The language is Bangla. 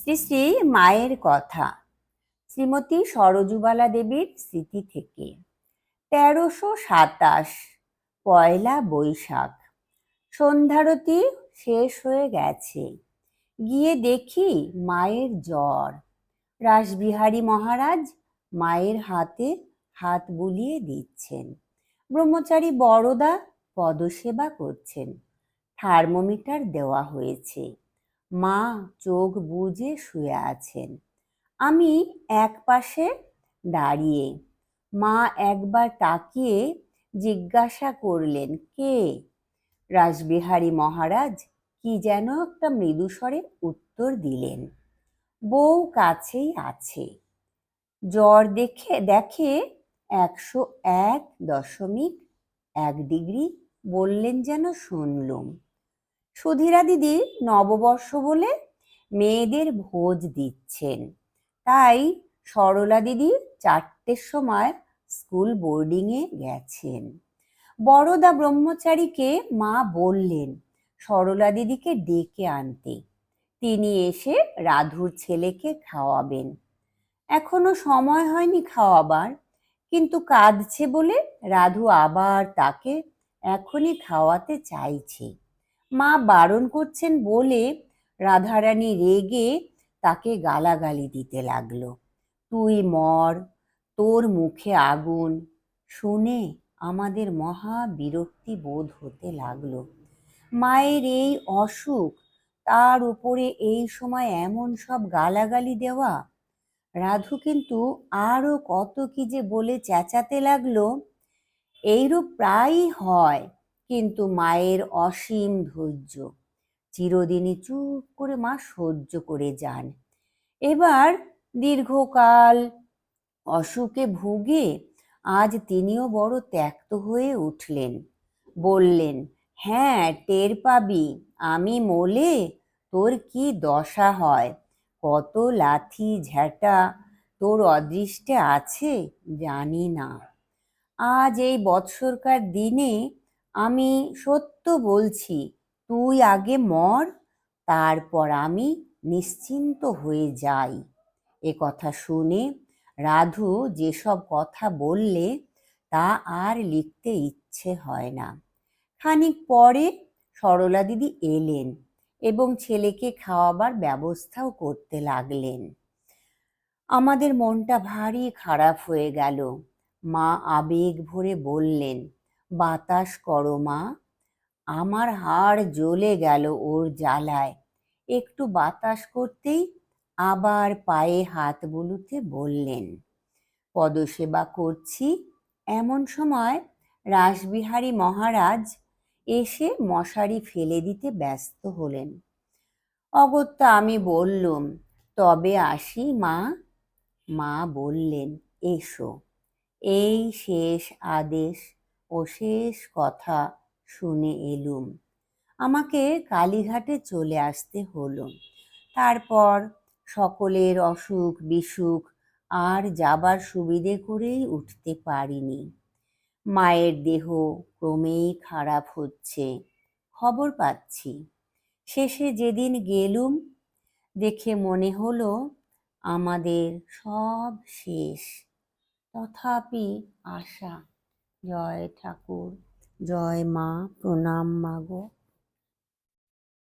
শ্রী শ্রী মায়ের কথা। শ্রীমতী সরজুবালা দেবীর স্মৃতি থেকে। 1327 পয়লা বৈশাখ। সন্ধ্যারতি শেষ হয়ে গেছে। গিয়ে দেখি মায়ের জ্বর। রাসবিহারী মহারাজ মায়ের হাতে হাত বুলিয়ে দিচ্ছেন। ব্রহ্মচারী বড়দা পদসেবা করছেন। থার্মোমিটার দেওয়া হয়েছে। মা চোখ বুজে শুয়ে আছেন। আমি এক পাশে দাঁড়িয়ে। মা একবার তাকিয়ে জিজ্ঞাসা করলেন, কে? রাসবিহারী মহারাজ কি যেন একটা মৃদুস্বরে উত্তর দিলেন। বউ কাছেই আছে। জ্বর দেখে 101.1 ডিগ্রি বললেন যেন শুনলুম। সুধীরা দিদি নববর্ষ বলে মেয়েদের ভোজ দিচ্ছেন, তাই সরলা দিদি 4টের সময় স্কুল বোর্ডিংয়ে গেছেন। বড়দা ব্রহ্মচারীকে মা বললেন সরলা দিদিকে ডেকে আনতে। তিনি এসে রাধুর ছেলেকে খাওয়াবেন। এখনো সময় হয়নি খাওয়াবার, কিন্তু কাঁদছে বলে রাধু আবার তাকে এখনই খাওয়াতে চাইছে। মা বারণ করছেন বলে রাধারানী রেগে তাকে গালাগালি দিতে লাগলো। তুই মর, তোর মুখে আগুন। শুনে আমাদের মহা বিরক্তি বোধ হতে লাগলো। মায়ের এই অসুখ, তার উপরে এই সময় এমন সব গালাগালি দেওয়া। রাধু কিন্তু আরো কত কি যে বলে চেঁচাতে লাগলো। এইরূপ প্রায়ই হয়, কিন্তু মায়ের অসীম ধৈর্য। চিরদিনই চুপ করে মা সহ্য করে যান। এবার দীর্ঘকাল অসুখে ভুগে আজ তিনিও বড় ত্যক্ত হয়ে উঠলেন। বললেন, হ্যাঁ টের পাবি, আমি মলে তোর কি দশা হয়। কত লাথি ঝ্যাঁটা তোর অদৃষ্টে আছে জানি না। আজ এই বৎসরকার দিনে আমি সত্য বলছি, তুই আগে মর, তারপর আমি নিশ্চিন্ত হয়ে যাই। এ কথা শুনে রাধু যেসব কথা বললে তা আর লিখতে ইচ্ছে হয় না। খানিক পরে সরলা দিদি এলেন এবং ছেলেকে খাওয়াবার ব্যবস্থাও করতে লাগলেন। আমাদের মনটা ভারী খারাপ হয়ে গেল। মা আবেগ ভরে বললেন, বাতাস করো মা। আমার হাড় জ্বলে গেল ওর জ্বালায়। একটু বাতাস করতেই আবার পায়ে হাত বুলোতে বললেন। পদসেবা করছি, এমন সময় রাসবিহারী মহারাজ এসে মশারি ফেলে দিতে ব্যস্ত হলেন। অগত্যা আমি বললুম, তবে আসি মা। মা বললেন, এসো। এই শেষ আদেশ ও শেষ কথা শুনে এলুম। আমাকে কালীঘাটে চলে আসতে হলো। তারপর সকলের অসুখ বিসুখ আর যাবার সুবিধে করেই উঠতে পারিনি। মায়ের দেহ ক্রমেই খারাপ হচ্ছে, খবর পাচ্ছি। শেষে যেদিন গেলুম, দেখে মনে হলো আমাদের সব শেষ। তথাপি আশা। জয় ঠাকুর, জয় মা, প্রণাম মাগো।